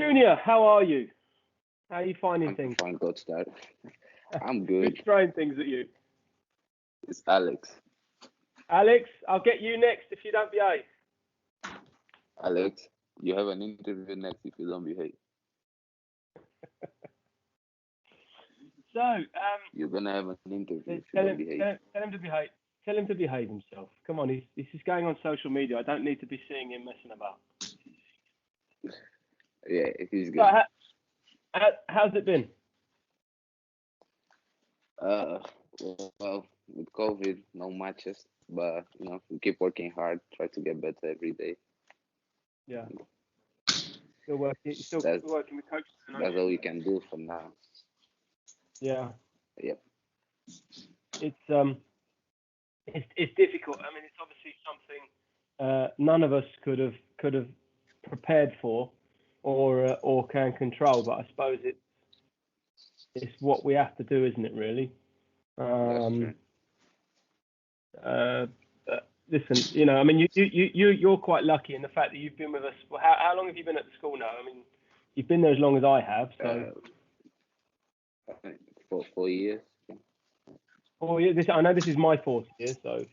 Junior, how are you? How are you finding I'm things? fine, Coach Dad. I'm Who's good. throwing things at you? It's Alex. Alex, I'll get you next if you don't behave. Alex, you have an interview next if you don't behave. So, You're gonna have an interview if you tell don't him, behave. tell him to behave. Tell him to behave himself. Come on, this is going on social media. I don't need to be seeing him messing about. Yeah, he's So, good. how's it been? Uh, well, with COVID, no matches, but we keep working hard, try to get better every day. Yeah, still working. Still That's working with coaches, aren't that's you? all we can do for now. Yeah, Yep. it's it's difficult. I mean, it's obviously something none of us could have prepared for or can control. But I suppose it's what we have to do, isn't it? Really. That's true. Uh, listen, I mean, you're quite lucky in the fact that you've been with us. Well, how long have you been at the school now? I mean, you've been there as long as I have. So I think 4 years. 4 years. I know this is my fourth year. So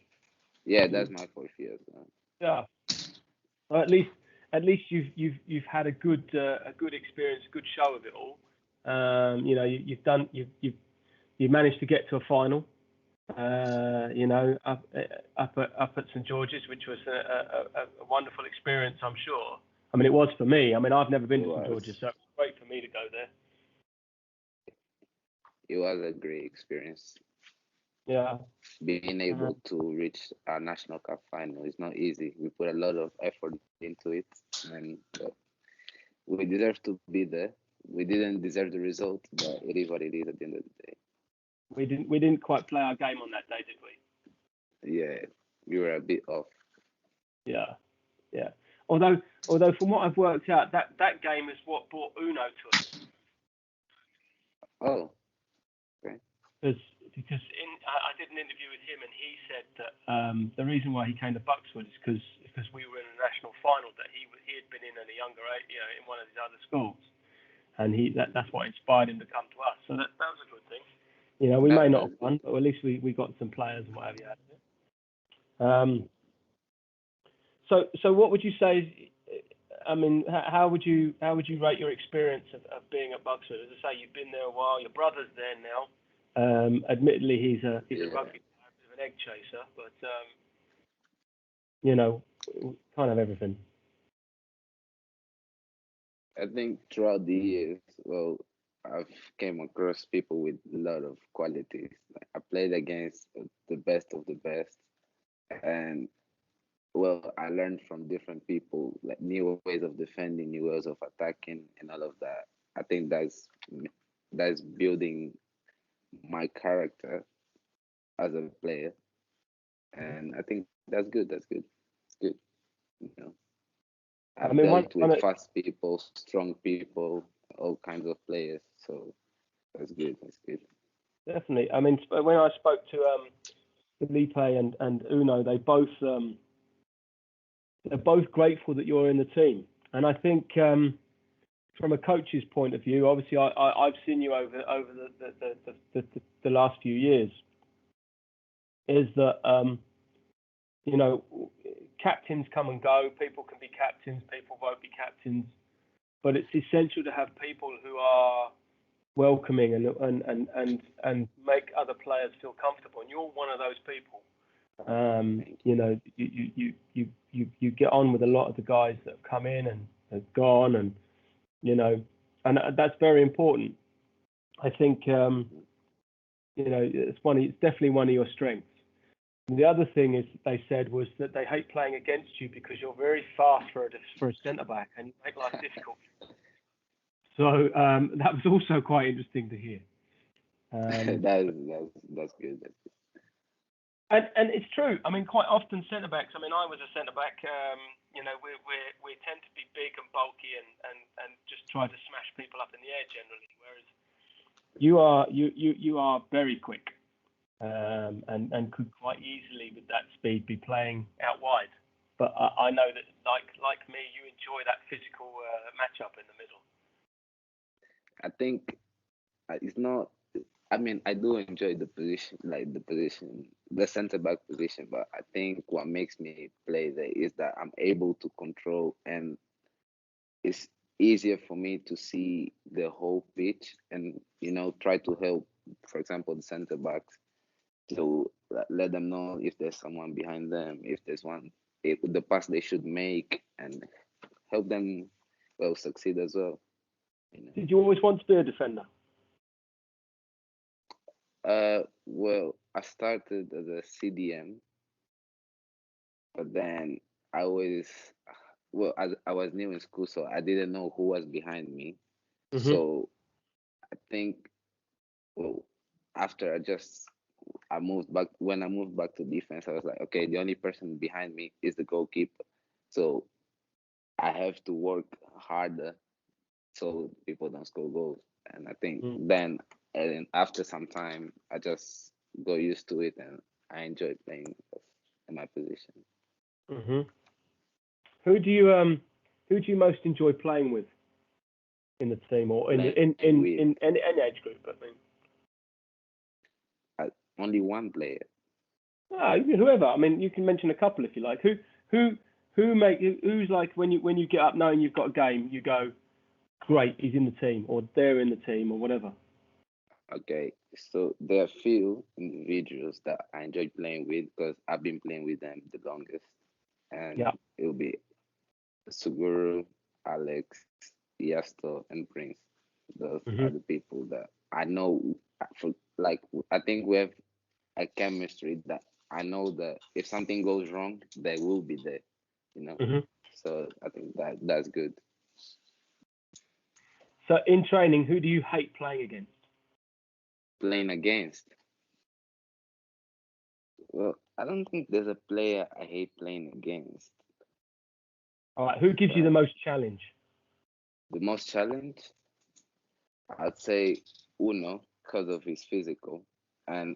Yeah, that's my 4th year. yeah. Well, at least you've had a good experience, a good show of it all. You've managed to get to a final. Up at St George's, which was a wonderful experience, I'm sure. I mean, it was for me. I mean, I've never been It to St was. George's, so it was great for me to go there. It was a great experience. Yeah. Being able to reach our national cup final is not easy. We put a lot of effort into it, and we deserve to be there. We didn't deserve the result, but it is what it is at the end of the day. We didn't quite play our game on that day, did we? Yeah, we were a bit off. Yeah. Yeah. Although from what I've worked out, that game is what brought Uno to us. Oh, okay. Because I did an interview with him, and he said that the reason why he came to Buxford is because we were in a national final that he had been in at a younger age, in one of his other schools, and that's what inspired him to come to us. So that was a good thing. We may not have won, but at least we got some players and what have you out of it. So what would you say? I mean, how would you rate your experience of being at Buxford? As I say, you've been there a while. Your brother's there now. Admittedly, he's a rugby player, a bit of an egg chaser, but kind of everything. I think throughout the years, well, I've came across people with a lot of qualities. I played against the best of the best, and well, I learned from different people, like new ways of defending, new ways of attacking, and all of that. I think that's building my character as a player, and I think that's good. That's good. It's good. You know, I I've mean, dealt with fast people, strong people, all kinds of players. So that's good. That's good. Definitely. I mean, when I spoke to Felipe and Uno, they're both grateful that you're in the team, and I think from a coach's point of view, obviously I've seen you over the last few years, is that captains come and go. People can be captains. People won't be captains. But it's essential to have people who are welcoming and make other players feel comfortable. And you're one of those people. You get on with a lot of the guys that have come in and have gone, and and that's very important. I think it's definitely one of your strengths. And the other thing is they said was that they hate playing against you because you're very fast for a centre back and you make life difficult. So that was also quite interesting to hear. That's good. That's good. And it's true. I mean, quite often centre backs. I mean, I was a centre back. We tend to be big and bulky and just try to smash people up in the air generally. Whereas you are very quick. And could quite easily, with that speed, be playing out wide. But I know that, like me, you enjoy that physical matchup in the middle. I think it's not. I mean, I do enjoy the position, like the position, the center back position. But I think what makes me play there is that I'm able to control, and it's easier for me to see the whole pitch, and try to help, for example, the center backs to let them know if there's someone behind them, if there's one, if the pass they should make, and help them well succeed as well. Did you always want to be a defender? Well, I started as a CDM, but then I was, well, I was new in school, so I didn't know who was behind me. Mm-hmm. So I think, well, after I moved back, when I moved back to defense, I was like, okay, the only person behind me is the goalkeeper. So I have to work harder so people don't score goals. And I think then, and after some time, I just got used to it, and I enjoy playing in my position. Mm-hmm. Who do you most enjoy playing with in the team, or in any age group? I mean, only one player. Whoever. I mean, you can mention a couple if you like. Who's like when you get up knowing you've got a game, you go, great, he's in the team, or they're in the team, or whatever. Okay, so there are few individuals that I enjoy playing with because I've been playing with them the longest, and it'll be Suguru, Alex, Yasto, and Prince. Those are the people that I know. Like, I think we have a chemistry that I know that if something goes wrong, they will be there. So I think that's good. So in training, who do you hate playing against? Playing against? Well, I don't think there's a player I hate playing against. All right, who gives you the most challenge? The most challenge? I'd say Uno, because of his physical, and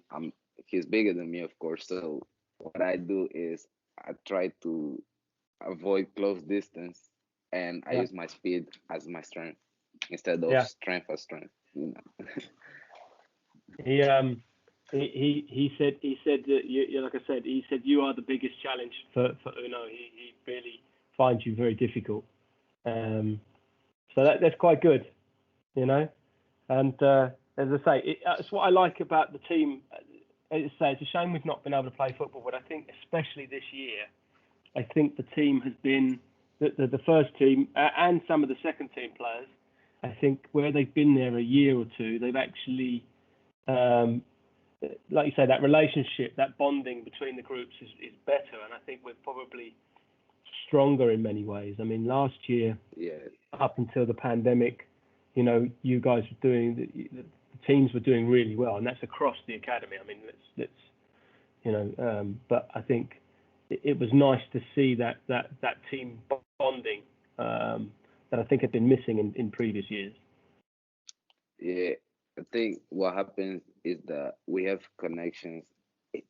he's bigger than me, of course. So what I do is I try to avoid close distance, and I use my speed as my strength instead of strength as strength. He said that you, like I said, he said you are the biggest challenge for Uno. He really finds you very difficult. So that's quite good, And as I say, that's what I like about the team. As I say, it's a shame we've not been able to play football, but I think especially this year, I think the team has been the first team and some of the second team players. I think where they've been there a year or two, they've actually, like you say, that relationship, that bonding between the groups is better, and I think we're probably stronger in many ways. I mean, last year, up until the pandemic, you guys were doing the teams were doing really well, and that's across the academy. I mean, but I think it was nice to see that team bonding that I think had been missing in previous years. Yeah, I think what happens is that we have connections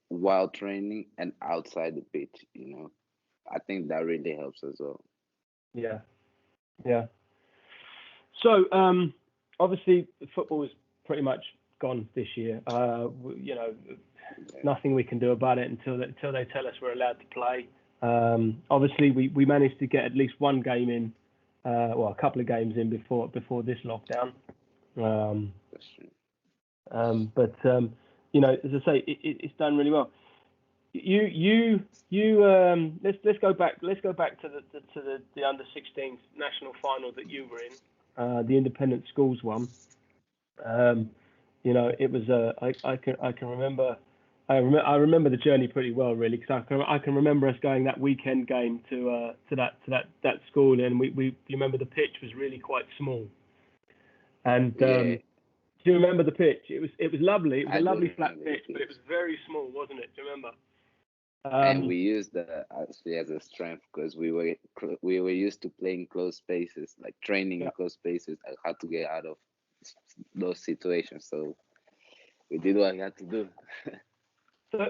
while training and outside the pitch. I think that really helps as well. Yeah. So obviously, football is pretty much gone this year. Nothing we can do about it until they tell us we're allowed to play. Obviously, we managed to get at least one game in, a couple of games in before this lockdown. But as I say, it's done really well. Let's go back to the under-16s national final that you were in, the independent schools one. It was I can remember. I remember the journey pretty well, really, because I can remember us going that weekend game to that school, and you remember the pitch was really quite small. And do you remember the pitch? It was lovely. It was a lovely flat pitch, but it was very small, wasn't it? Do you remember? And we used that actually as a strength because we were used to playing close spaces, like training in close spaces, and how to get out of those situations. So we did what we had to do. So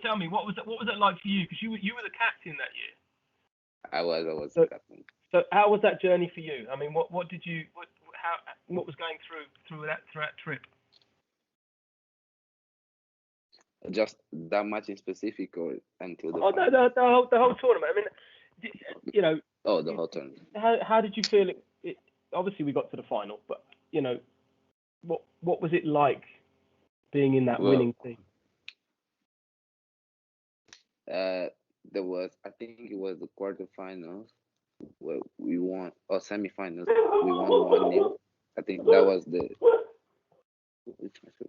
tell me, what was it like for you? Because you were the captain that year. I was the captain. So how was that journey for you? I mean, what was going through that trip? Just that much in specific, or until the Oh no, final? the whole tournament. I mean, you know, Oh, the whole tournament. how did you feel it? Obviously, we got to the final, but you know, what was it like being in that Well, winning team? uh, there was, I think it was the quarterfinals where we won, or semifinals, we won 1-0. I think that was the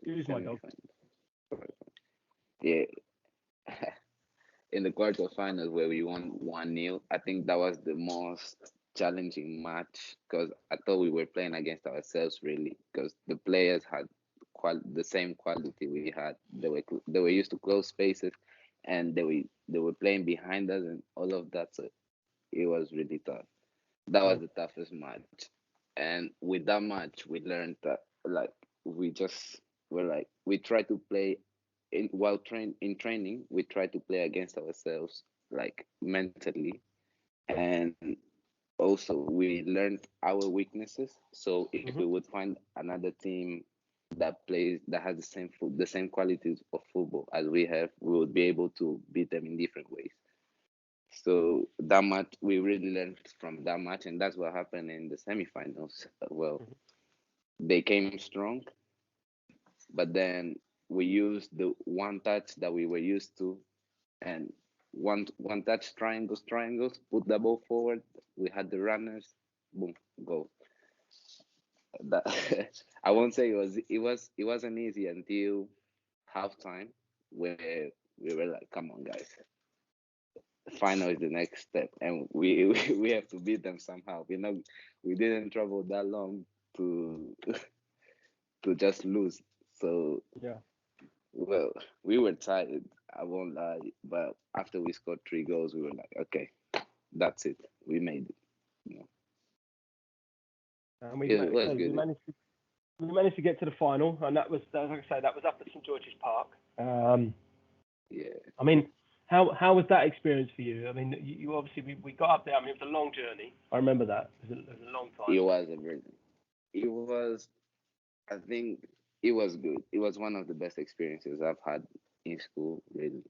Who's my dog? semifinals. Yeah, in the quarterfinals where we won 1-0, I think that was the most challenging match because I thought we were playing against ourselves really because the players had the same quality we had. They were used to close spaces, and they were playing behind us and all of that. So it was really tough. That was the toughest match, and with that match, we learned that like we just were like we try to play in training. We try to play against ourselves like mentally, and also we learned our weaknesses. So if we Hmm. would find another team that has the same qualities of football as we have, we would be able to beat them in different ways. So that match, we really learned from that match, and that's what happened in the semifinals. Well, they came strong, but then we used the one touch that we were used to, and one touch triangles, put the ball forward. We had the runners, boom, goal. That I won't say it wasn't easy until halftime, where we were like, come on, guys, final is the next step, and we have to beat them somehow. We didn't travel that long to to just lose. So Yeah. well, we were tired. I won't lie, but after we scored 3 goals, we were like, okay, that's it. We made it. You know, And it was we good. managed to get to the final, and that was, like I say, that was up at St George's Park. Yeah, I mean, how was that experience for you? I mean, you obviously we got up there. I mean, it was a long journey. I remember that. It was a long time. it was a very. It was. I think it was good. It was one of the best experiences I've had in school. Really.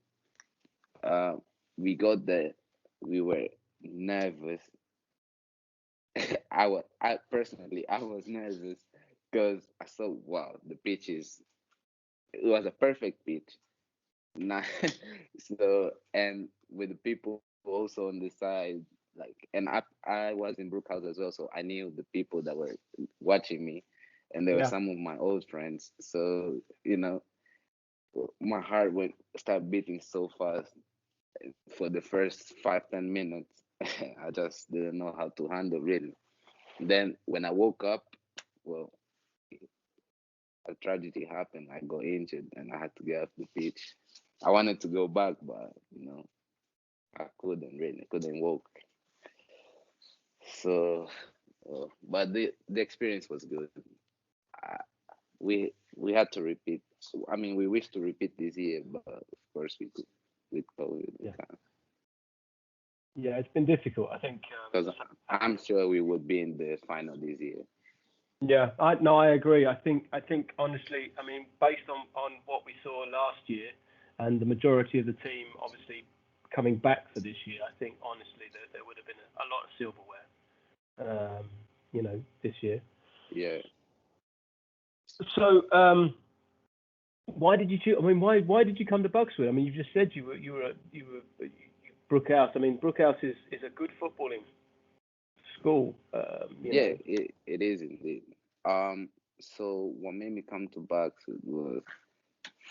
Uh, we got there. We were nervous. I personally, I was nervous because I saw, wow, the pitch it was a perfect pitch. Nah, so, and with the people also on the side, like, and I was in Brookhouse as well, so I knew the people that were watching me, and there were Yeah. some of my old friends. So, my heart went start beating so fast for the first 5-10 minutes. I just didn't know how to handle really. Then when I woke up, well, a tragedy happened. I got injured and I had to get off the pitch. I wanted to go back, but I couldn't really, couldn't walk. So, but the experience was good. Uh, we had to repeat. I mean, we wish to repeat this year, but of course we could with COVID we Yeah. can't. Yeah, it's been difficult. I think. Because I'm sure we would be in the final this year. Yeah, I agree. I think honestly, I mean, based on what we saw last year, and the majority of the team obviously coming back for this year, I think honestly that there would have been a lot of silverware, this year. Yeah. So, why did you choose? I mean, why did you come to Buxwood? I mean, you just said you Brookhouse. I mean, Brookhouse is a good footballing school. Yeah, it is indeed. So what made me come to Bucks was,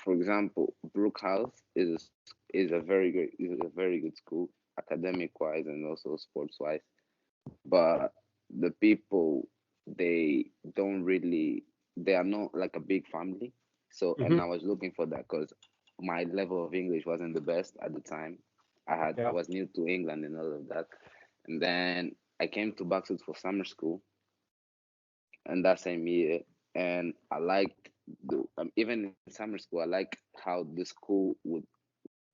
for example, Brookhouse is a very good school, academic wise and also sports wise. But the people, they don't really, they are not like a big family. So, and Hmm. I was looking for that because my level of English wasn't the best at the time. I Yeah. was new to England and all of that, and then I came to Buxton for summer school, and that same year, and I liked even in summer school, I like how the school would,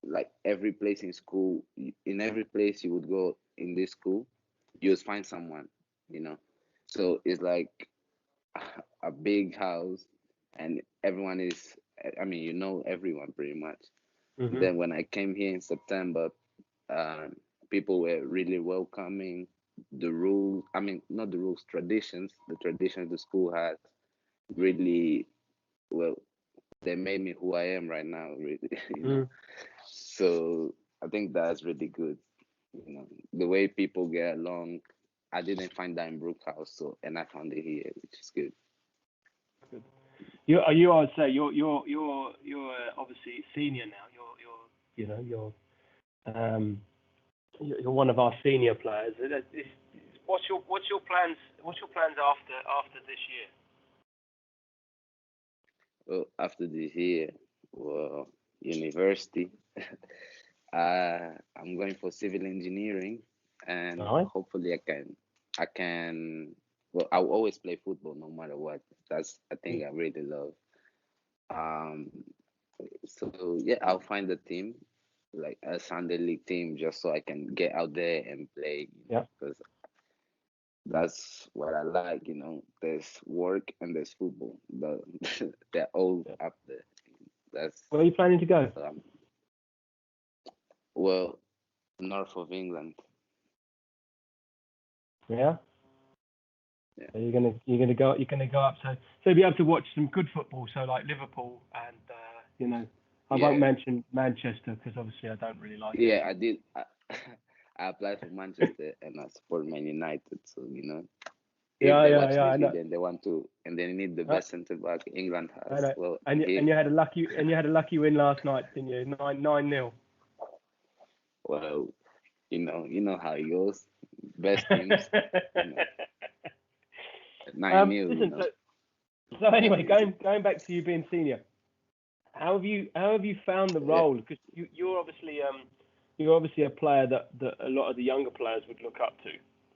like every place in school, in every place you would go in this school, you would find someone, you know. So it's like a big house, and everyone is. I mean, you know everyone pretty much. Hmm. Then when I came here in September, uh, people were really welcoming. The rules, I mean, not the rules, traditions. The traditions the school has really well. They made me who I am right now. Really, you know. Mm. So I think that's really good. You know, the way people get along. I didn't find that in Brookhouse, so and I found it here, which is good. Good. You, I'd say you're obviously senior now. You know, you're one of our senior players. What's your plans after this year? Well, after this year, well, university, I'm going for civil engineering, and Nice. hopefully I can. Well, I'll always play football no matter what. That's a thing I really love. Um, so yeah, I'll find a team, like a Sunday league team, just so I can get out there and play. You know, Yeah. because that's what I like. You know, there's work and there's football. They're all Yeah. up there. That's Where are you planning to go? um, well, north of England. Yeah. Yeah. So you're gonna go up. So you'll be able to watch some good football. So like Liverpool and I won't Yeah, mention Manchester because obviously I don't really like it. yeah, I did. I applied for Manchester and I support Man United. So if Yeah, they yeah, watch yeah. this I know. video and they want to, and they need the Uh, best centre back England I has, know. well, I'm And here. you had a lucky win last night, didn't you? 9-0. Well, you know how it goes. Best teams, you know, 9-0. Listen. So anyway, Easy. going back to you being senior, how have you found the Yeah. role? Because you're obviously a player that a lot of the younger players would look up to,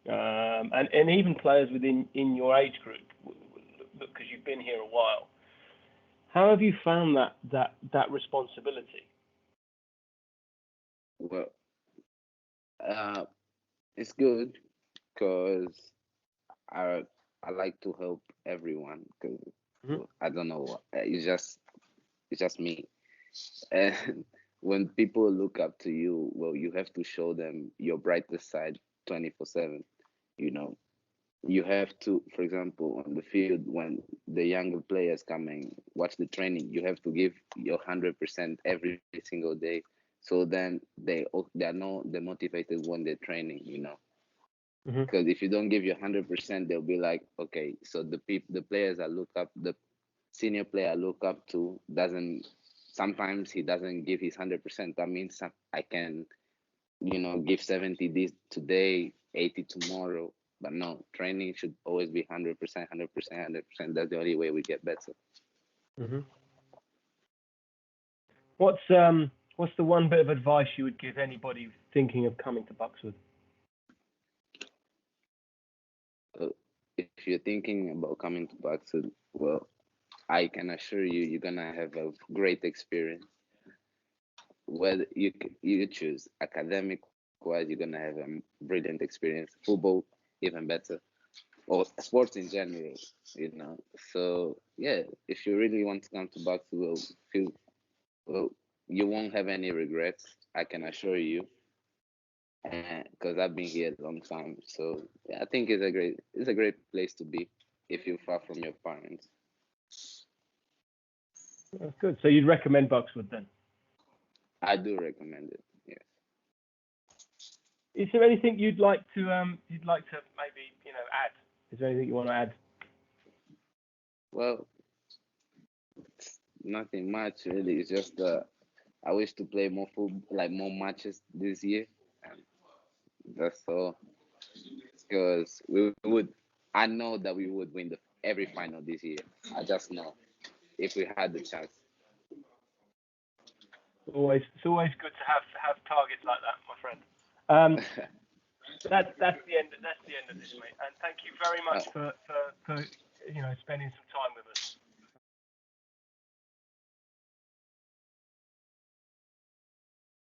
and even players within in your age group, because you've been here a while. How have you found that responsibility? Well, uh, it's good because I I like to help everyone because Hmm. I don't know it's just me. And when people look up to you, well, you have to show them your brightest side 24/7. You know, you have to, for example, on the field, when the younger players come and watch the training, you have to give your 100% every single day. So then they're motivated when they're training. Hmm. Because if you don't give your 100%, they'll be like, okay, so the players I look up, the senior player I look up to doesn't. Sometimes he doesn't give his 100%. That means I can, give 70 this today, 80 tomorrow. But no, training should always be 100%, 100%, 100%. That's the only way we get better. Hmm. What's the one bit of advice you would give anybody thinking of coming to Buxwood? Uh, if you're thinking about coming to Boxwood, well, I can assure you, you're gonna have a great experience. Whether you choose academic wise, you're gonna have a brilliant experience. Football, even better, or sports in general. So yeah, if you really want to come to Boxwood, feel well, you won't have any regrets. I can assure you, because I've been here a long time. So yeah, I think it's a great place to be if you're far from your parents. That's good. So you'd recommend Buxwood then? I do recommend it. Yeah. Is there anything you'd like to maybe add? Is there anything you want to add? Well, nothing much really. It's just I wish to play more football, like more matches this year. And that's all. Because we would. I know that we would win the every final this year. I just know if we had the chance. It's always good to have targets like that, my friend. Um, that's the end. That's the end of this, mate. And thank you very much uh, for spending some time with